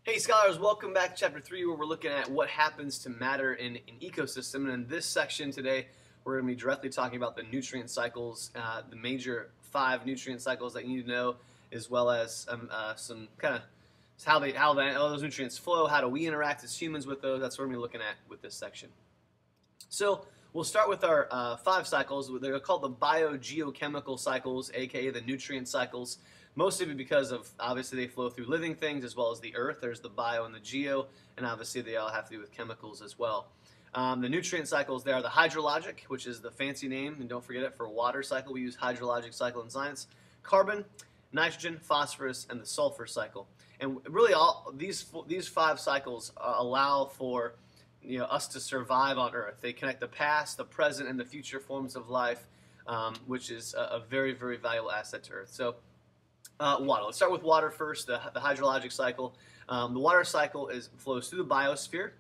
Hey scholars, welcome back to chapter 3 where we're looking at what happens to matter in an ecosystem. And in this section today, we're going to be directly talking about the nutrient cycles, the major 5 nutrient cycles that you need to know, as well as some kind of how those nutrients flow, how do we interact as humans with those. That's what we're going to be looking at with this section. So we'll start with our 5 cycles. They're called the biogeochemical cycles, aka the nutrient cycles. Mostly because of, obviously, they flow through living things as well as the earth. There's the bio and the geo, and obviously they all have to do with chemicals as well. The nutrient cycles, they are the hydrologic, which is the fancy name, and don't forget it, for water cycle, we use hydrologic cycle in science. Carbon, nitrogen, phosphorus, and the sulfur cycle. And really all these 5 cycles allow for us to survive on Earth. They connect the past, the present, and the future forms of life, which is a very, very valuable asset to Earth. So water. Let's start with water first, the hydrologic cycle. The water cycle flows through the biosphere.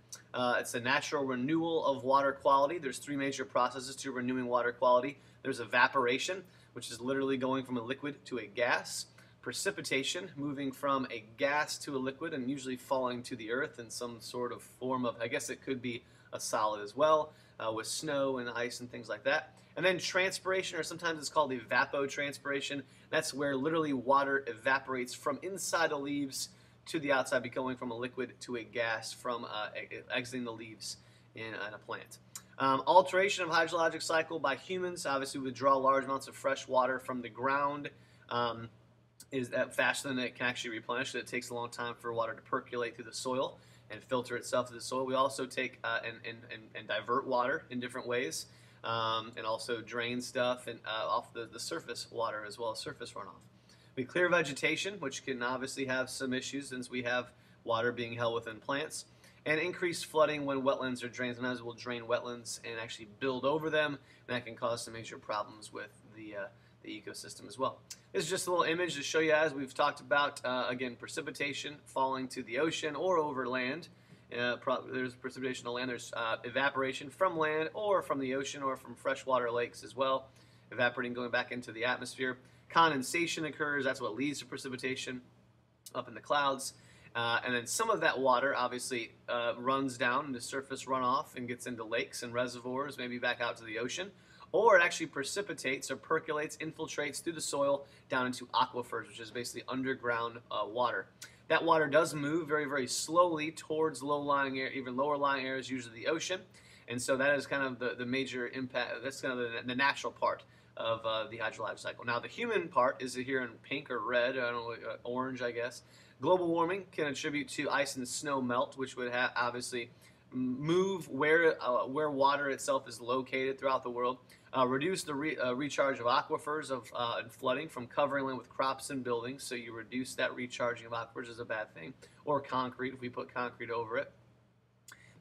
It's a natural renewal of water quality. There's 3 major processes to renewing water quality. There's evaporation, which is literally going from a liquid to a gas. Precipitation, moving from a gas to a liquid and usually falling to the earth in some sort of form of, I guess it could be a solid as well, with snow and ice and things like that. And then transpiration, or sometimes it's called evapotranspiration. That's where literally water evaporates from inside the leaves to the outside, going from a liquid to a gas from exiting the leaves in a plant. Alteration of hydrologic cycle by humans. Obviously, we withdraw large amounts of fresh water from the ground. Is that faster than it can actually replenish. It takes a long time for water to percolate through the soil and filter itself to the soil. We also take and divert water in different ways, and also drain stuff and off the surface water as well as surface runoff. We clear vegetation, which can obviously have some issues since we have water being held within plants, and increased flooding when wetlands are drained. Sometimes we'll drain wetlands and actually build over them, and that can cause some major problems with the ecosystem as well. This is just a little image to show you, as we've talked about, again, precipitation falling to the ocean or over land. There's precipitation on land. There's evaporation from land or from the ocean or from freshwater lakes as well, evaporating, going back into the atmosphere. Condensation occurs. That's what leads to precipitation up in the clouds. And then some of that water obviously runs down into surface runoff and gets into lakes and reservoirs, maybe back out to the ocean. Or it actually precipitates or percolates, infiltrates through the soil down into aquifers, which is basically underground water. That water does move very, very slowly towards low-lying areas, even lower-lying areas, usually the ocean. And so that is kind of the major impact. That's kind of the natural part of the hydrologic cycle. Now, the human part is here in pink or red, I don't know, orange, I guess. Global warming can attribute to ice and snow melt, which would obviously move where water itself is located throughout the world. Reduce the recharge of aquifers and flooding from covering land with crops and buildings, so you reduce that recharging of aquifers is a bad thing. Or concrete, if we put concrete over it.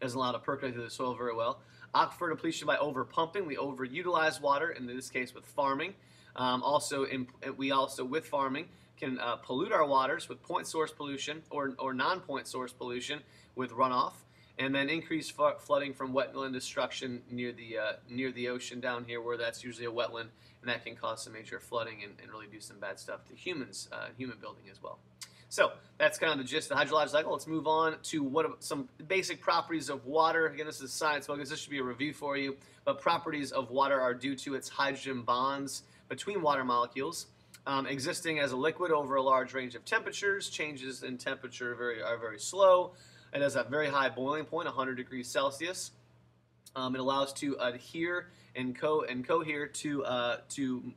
Doesn't allow it to percolate through the soil very well. Aquifer depletion by over-pumping. We overutilize water, in this case with farming. We also, with farming, can pollute our waters with point source pollution or non-point source pollution with runoff. And then increased flooding from wetland destruction near the ocean down here, where that's usually a wetland, and that can cause some major flooding and really do some bad stuff to humans, human building as well. So that's kind of the gist of the hydrologic cycle. Let's move on to some basic properties of water. Again, this is science focus. This should be a review for you. But properties of water are due to its hydrogen bonds between water molecules. Existing as a liquid over a large range of temperatures. Changes in temperature are very slow. It has a very high boiling point, 100 degrees Celsius. It allows to adhere and cohere to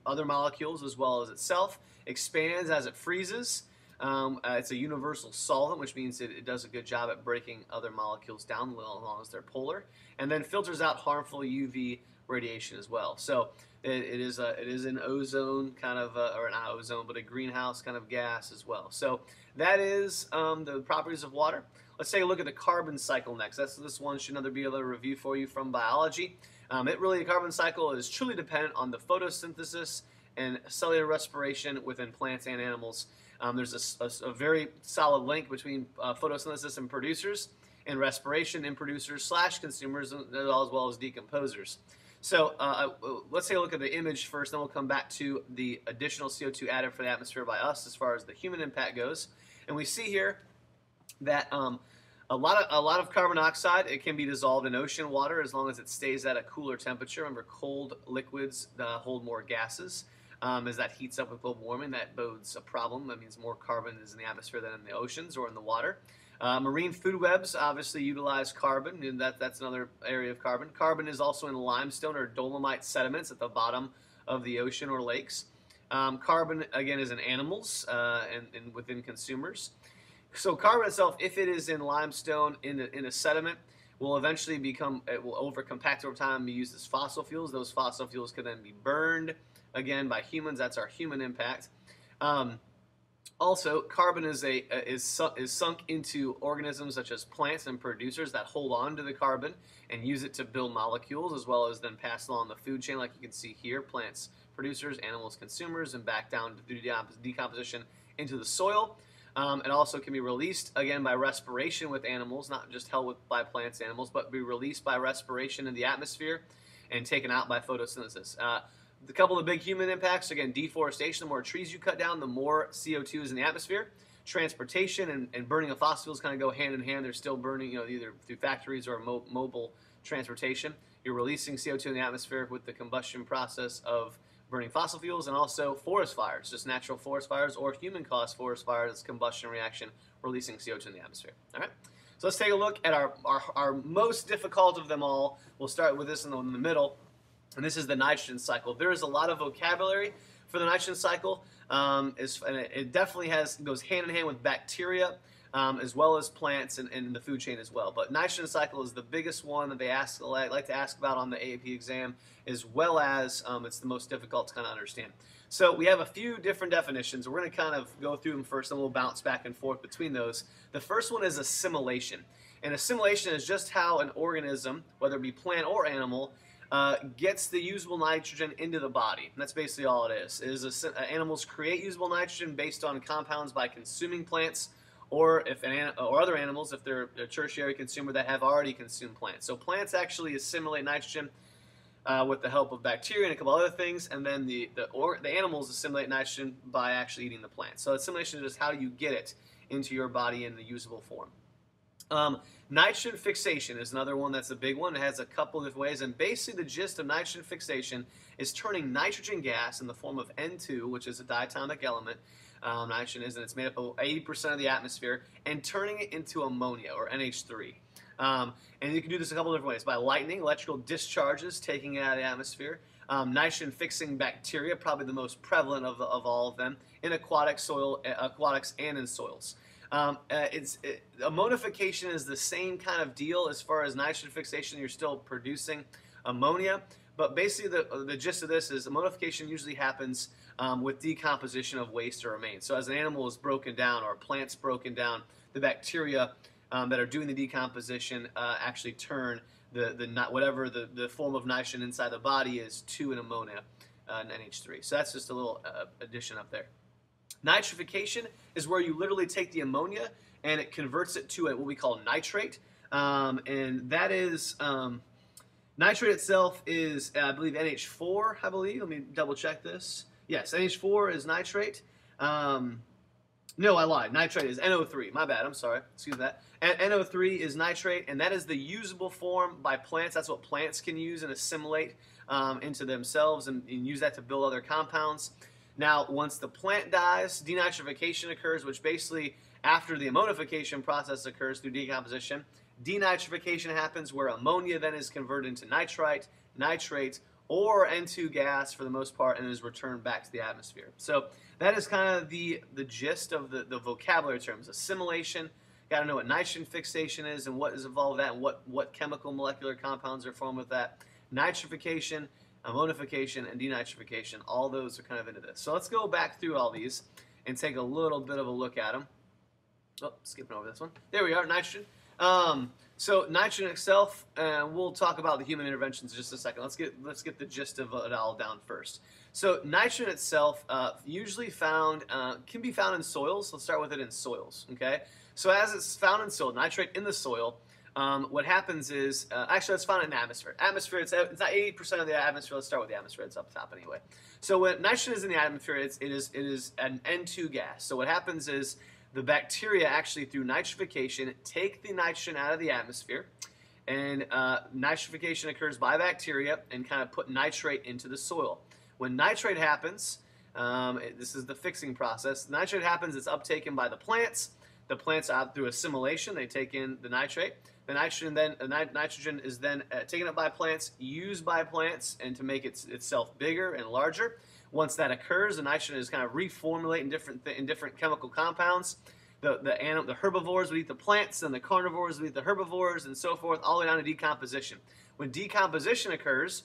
other molecules as well as itself. Expands as it freezes. It's a universal solvent, which means it does a good job at breaking other molecules down as long as they're polar. And then filters out harmful UV radiation as well. So it is an ozone kind of, or not ozone, but a greenhouse kind of gas as well. So that is the properties of water. Let's take a look at the carbon cycle next. This one should be another review for you from biology. The carbon cycle is truly dependent on the photosynthesis and cellular respiration within plants and animals. There's a very solid link between photosynthesis and producers, and respiration in producers / consumers, as well as decomposers. So let's take a look at the image first, then we'll come back to the additional CO2 added for the atmosphere by us as far as the human impact goes. And we see here that a lot of carbon dioxide, it can be dissolved in ocean water as long as it stays at a cooler temperature. Remember, cold liquids hold more gases. As that heats up with global warming, that bodes a problem. That means more carbon is in the atmosphere than in the oceans or in the water. Marine food webs obviously utilize carbon, and that's another area of carbon. Carbon is also in limestone or dolomite sediments at the bottom of the ocean or lakes. Carbon, again, is in animals and within consumers. So carbon itself, if it is in limestone in a sediment, will eventually it will overcompact over time and be used as fossil fuels. Those fossil fuels can then be burned, again, by humans. That's our human impact. Also, carbon is sunk into organisms such as plants and producers that hold on to the carbon and use it to build molecules, as well as then pass along the food chain, like you can see here: plants producers, animals consumers, and back down through decomposition into the soil. It also can be released, again, by respiration with animals, not just held by plants and animals, but be released by respiration in the atmosphere and taken out by photosynthesis. A couple of big human impacts, again, deforestation. The more trees you cut down, the more CO2 is in the atmosphere. Transportation and burning of fossil fuels kind of go hand in hand. They're still burning, either through factories or mobile transportation. You're releasing CO2 in the atmosphere with the combustion process of burning fossil fuels, and also forest fires, just natural forest fires or human-caused forest fires, combustion reaction, releasing CO2 in the atmosphere. All right? So let's take a look at our most difficult of them all. We'll start with this in the middle, and this is the nitrogen cycle. There is a lot of vocabulary for the nitrogen cycle. And it definitely goes hand in hand with bacteria, as well as plants and the food chain as well. But nitrogen cycle is the biggest one that they like to ask about on the AAP exam, as well as it's the most difficult to kind of understand. So we have a few different definitions. We're going to kind of go through them first, and we'll bounce back and forth between those. The first one is assimilation. And assimilation is just how an organism, whether it be plant or animal, gets the usable nitrogen into the body. And that's basically all it is. Animals create usable nitrogen based on compounds by consuming plants, or or other animals, if they're a tertiary consumer that have already consumed plants. So plants actually assimilate nitrogen with the help of bacteria and a couple other things, and then the animals assimilate nitrogen by actually eating the plant. So assimilation is just how you get it into your body in the usable form. Nitrogen fixation is another one that's a big one. It has a couple of different ways, and basically the gist of nitrogen fixation is turning nitrogen gas in the form of N2, which is a diatomic element, nitrogen is, and it's made up of 80% of the atmosphere, and turning it into ammonia, or NH3. And you can do this a couple of different ways: by lightning, electrical discharges, taking it out of the atmosphere. Nitrogen fixing bacteria, probably the most prevalent of all of them, in aquatics and in soils. Ammonification is the same kind of deal as far as nitrogen fixation. You're still producing ammonia, but basically the gist of this is ammonification usually happens with decomposition of waste or remains. So as an animal is broken down or a plant's broken down, the bacteria that are doing the decomposition actually turn whatever the form of nitrogen inside the body is to an ammonia, an NH3. So that's just a little addition up there. Nitrification is where you literally take the ammonia and it converts it to what we call nitrate. And that is, nitrate itself is, I believe, NH4, I believe. Let me double check this. Yes, NH4 is nitrate. No, I lied. Nitrate is NO3. My bad. I'm sorry. Excuse that. And NO3 is nitrate, and that is the usable form by plants. That's what plants can use and assimilate into themselves and use that to build other compounds. Now, once the plant dies, denitrification occurs, which basically, after the ammonification process occurs through decomposition, denitrification happens where ammonia then is converted into nitrite, nitrate, or N2 gas for the most part, and is returned back to the atmosphere. So that is kind of the gist of the vocabulary terms. Assimilation, got to know what nitrogen fixation is and what is involved with that, and what chemical molecular compounds are formed with that. Nitrification, ammonification, and denitrification, all those are kind of into this. So let's go back through all these and take a little bit of a look at them. Oh, skipping over this one. There we are, nitrogen. So nitrogen itself, we'll talk about the human interventions in just a second. Let's get the gist of it all down first. So nitrogen itself, usually can be found in soils. Let's start with it in soils. Okay. So as it's found in soil, nitrate in the soil, what happens is, actually it's found in the atmosphere. Atmosphere, it's not 80% of the atmosphere. Let's start with the atmosphere. It's up top anyway. So when nitrogen is in the atmosphere, it is an N2 gas. So what happens is the bacteria actually, through nitrification, take the nitrogen out of the atmosphere, and nitrification occurs by bacteria and kind of put nitrate into the soil. When nitrate happens, this is the fixing process. Nitrate happens, it's uptaken by the plants. The plants, out through assimilation, they take in the nitrate. The nitrogen is then taken up by plants, used by plants, and to make itself bigger and larger. Once that occurs, the nitrogen is kind of reformulated in different chemical compounds. The herbivores would eat the plants, and the carnivores would eat the herbivores, and so forth, all the way down to decomposition. When decomposition occurs,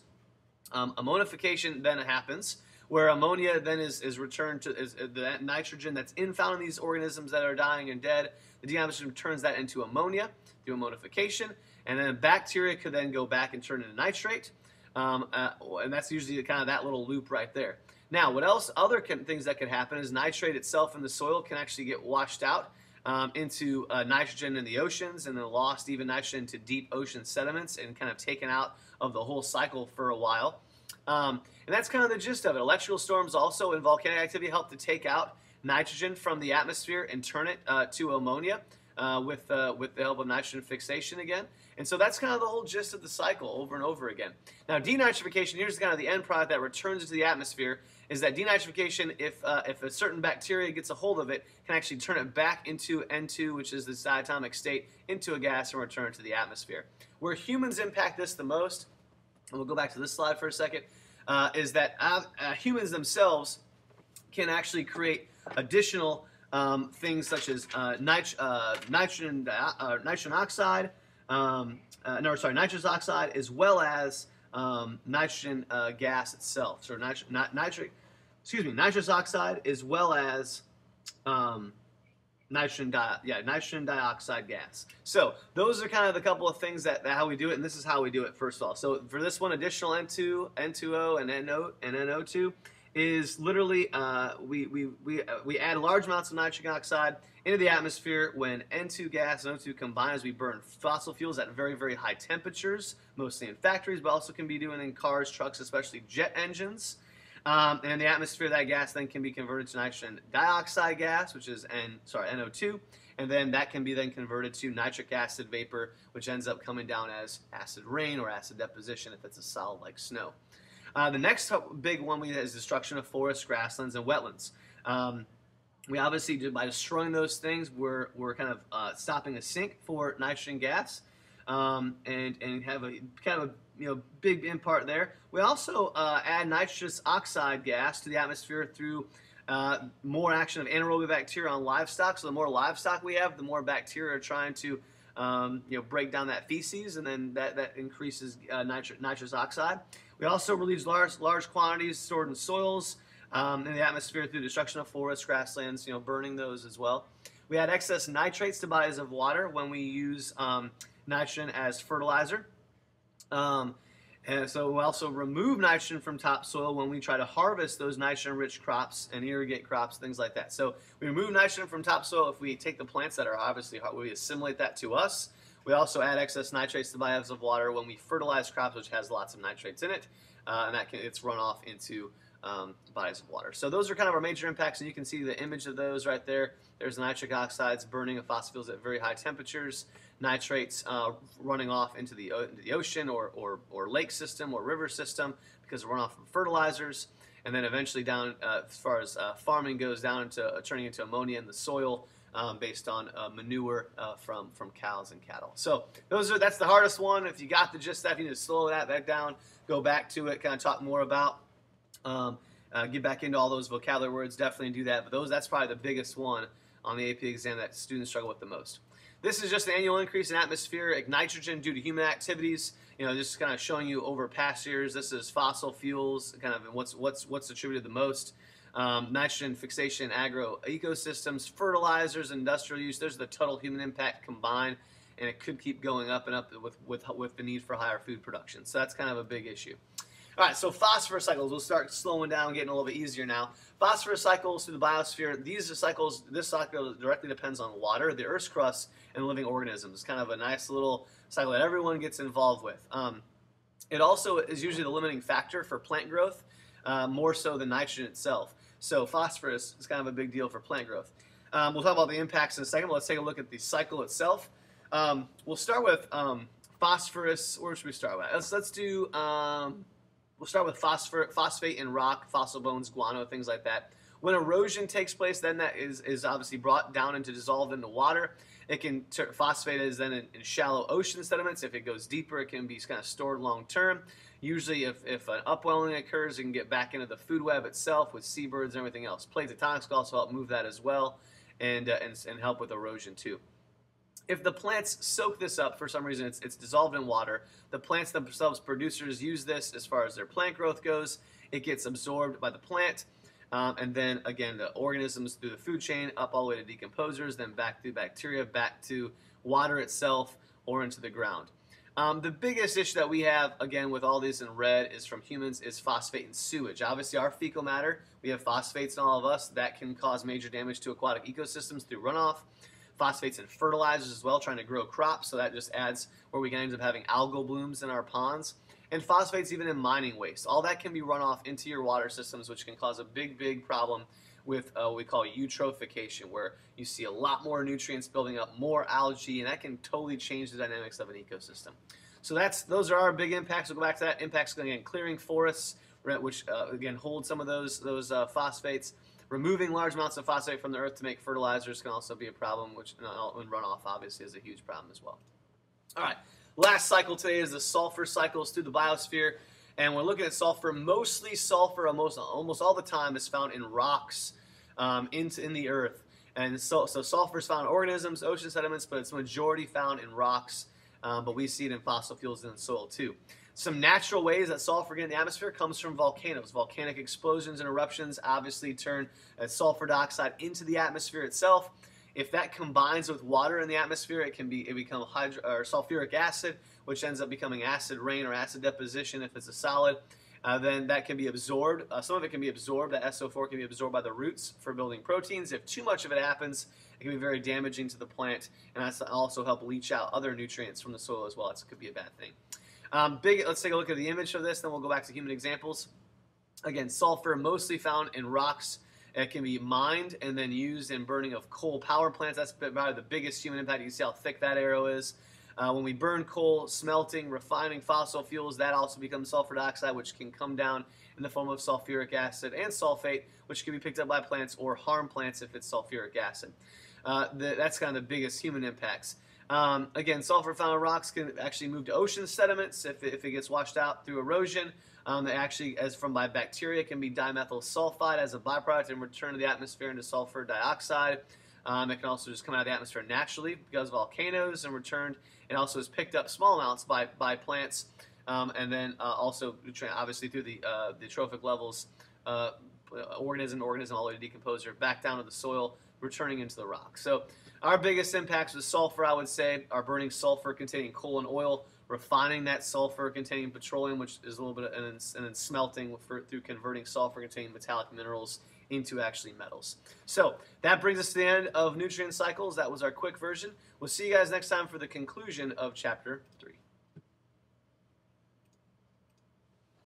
ammonification then happens, where ammonia then is returned to the nitrogen that's found in these organisms that are dying and dead. The decomposition turns that into ammonia through ammonification, and then bacteria could then go back and turn into nitrate, and that's usually kind of that little loop right there. Now, what else? Other things that could happen is nitrate itself in the soil can actually get washed out into nitrogen in the oceans, and then lost even nitrogen into deep ocean sediments and kind of taken out of the whole cycle for a while. And that's kind of the gist of it. Electrical storms also and volcanic activity help to take out nitrogen from the atmosphere and turn it to ammonia with the help of nitrogen fixation again. And so that's kind of the whole gist of the cycle over and over again. Now, denitrification, here's kind of the end product that returns into the atmosphere, is that denitrification, if a certain bacteria gets a hold of it, can actually turn it back into N2, which is the diatomic state, into a gas and return it to the atmosphere. Where humans impact this the most, and we'll go back to this slide for a second, is that humans themselves can actually create additional things such as nitrous oxide, as well as nitrogen gas itself. So nitrous oxide as well as nitrogen dioxide gas. So those are kind of the couple of things that how we do it, and this is how we do it first of all. So for this one, additional N2, N2O, and NO2 is literally we add large amounts of nitric oxide into the atmosphere. When N2 gas and O2 combine, as we burn fossil fuels at very, very high temperatures, mostly in factories, but also can be doing in cars, trucks, especially jet engines. And in the atmosphere, that gas then can be converted to nitrogen dioxide gas, which is NO2, and then that can be then converted to nitric acid vapor, which ends up coming down as acid rain or acid deposition if it's a solid like snow. The next big one we have is destruction of forests, grasslands, and wetlands. We obviously, by destroying those things, we're kind of stopping a sink for nitrogen gas, and have a kind of big part there. We also add nitrous oxide gas to the atmosphere through more action of anaerobic bacteria on livestock. So the more livestock we have, the more bacteria are trying to break down that feces, and then that increases nitrous oxide. We also release large quantities stored in soils in the atmosphere through destruction of forests, grasslands, burning those as well. We add excess nitrates to bodies of water when we use nitrogen as fertilizer. And so we also remove nitrogen from topsoil when we try to harvest those nitrogen-rich crops and irrigate crops, things like that. So we remove nitrogen from topsoil if we take the plants that are obviously hard, we assimilate that to us. We also add excess nitrates to bodies of water when we fertilize crops, which has lots of nitrates in it, and it's run off into bodies of water. So those are kind of our major impacts, and you can see the image of those right there. There's nitric oxides burning of fossil fuels at very high temperatures, nitrates running off into the ocean or lake system or river system because of runoff from fertilizers, and then eventually down as far as farming goes, down into turning into ammonia in the soil based on manure from cows and cattle. So that's the hardest one. If you got the gist of that, you need to slow that down, go back to it, kind of talk more about. Get back into all those vocabulary words, definitely do that. But that's probably the biggest one on the AP exam that students struggle with the most. This is just the annual increase in atmospheric nitrogen due to human activities. Just kind of showing you over past years. This is fossil fuels, kind of what's attributed the most. Nitrogen fixation, agro ecosystems, fertilizers, industrial use. There's the total human impact combined, and it could keep going up and up with the need for higher food production. So that's kind of a big issue. All right, so phosphorus cycles. We'll start slowing down, getting a little bit easier now. Phosphorus cycles through the biosphere. These are cycles. This cycle directly depends on water, the Earth's crust, and living organisms. It's kind of a nice little cycle that everyone gets involved with. It also is usually the limiting factor for plant growth, more so than nitrogen itself. So phosphorus is kind of a big deal for plant growth. We'll talk about the impacts in a second, but let's take a look at the cycle itself. We'll start with phosphorus. Where should we start with? Let's do. We'll start with phosphate in rock, fossil bones, guano, things like that. When erosion takes place, then that is obviously brought down into dissolved into water. It can phosphate is then in shallow ocean sediments. If it goes deeper, it can be kind of stored long term. Usually, if an upwelling occurs, it can get back into the food web itself with seabirds and everything else. Plate tectonics can also help move that as well, and help with erosion too. If the plants soak this up, for some reason it's dissolved in water, the plants themselves, producers, use this as far as their plant growth goes. It gets absorbed by the plant, and then again the organisms through the food chain, up all the way to decomposers, then back through bacteria, back to water itself, or into the ground. The biggest issue that we have, again, with all these in red is from humans, is phosphate and sewage. Obviously, our fecal matter, we have phosphates in all of us. That can cause major damage to aquatic ecosystems through runoff. Phosphates in fertilizers as well, trying to grow crops, so that just adds where we can end up having algal blooms in our ponds. And phosphates even in mining waste. All that can be run off into your water systems, which can cause a big problem with what we call eutrophication, where you see a lot more nutrients building up, more algae, and that can totally change the dynamics of an ecosystem. So those are our big impacts. We'll go back to that. Impacts, again, clearing forests, which again hold some of those phosphates. Removing large amounts of phosphate from the earth to make fertilizers can also be a problem, which and runoff obviously is a huge problem as well. All right, last cycle today is the sulfur cycles through the biosphere, and we're looking at sulfur. Mostly sulfur, almost all the time, is found in rocks in the earth, and so sulfur is found in organisms, ocean sediments, but it's majority found in rocks. But we see it in fossil fuels and in soil too. Some natural ways that sulfur gets in the atmosphere comes from volcanoes. Volcanic explosions and eruptions obviously turn sulfur dioxide into the atmosphere itself. If that combines with water in the atmosphere, it becomes sulfuric acid, which ends up becoming acid rain or acid deposition if it's a solid. Then that can be absorbed. Some of it can be absorbed. That SO4 can be absorbed by the roots for building proteins. If too much of it happens, it can be very damaging to the plant, and that's also help leach out other nutrients from the soil as well. It could be a bad thing. Let's take a look at the image of this, then we'll go back to human examples. Again, sulfur mostly found in rocks. It can be mined and then used in burning of coal power plants. That's probably the biggest human impact. You can see how thick that arrow is. When we burn coal, smelting, refining fossil fuels, that also becomes sulfur dioxide, which can come down in the form of sulfuric acid and sulfate, which can be picked up by plants or harm plants if it's sulfuric acid. That's kind of the biggest human impacts. Again, sulfur found in rocks can actually move to ocean sediments if it gets washed out through erosion. It actually, by bacteria, can be dimethyl sulfide as a byproduct and return to the atmosphere into sulfur dioxide. It can also just come out of the atmosphere naturally because of volcanoes and returned. It also is picked up small amounts by plants, and then also obviously through the trophic levels, organism all the way to decomposer, back down to the soil, returning into the rock. So our biggest impacts with sulfur, I would say, are burning sulfur containing coal and oil, refining that sulfur containing petroleum, which is a little bit, and then smelting through converting sulfur containing metallic minerals into actually metals. So that brings us to the end of nutrient cycles. That was our quick version. We'll see you guys next time for the conclusion of chapter 3.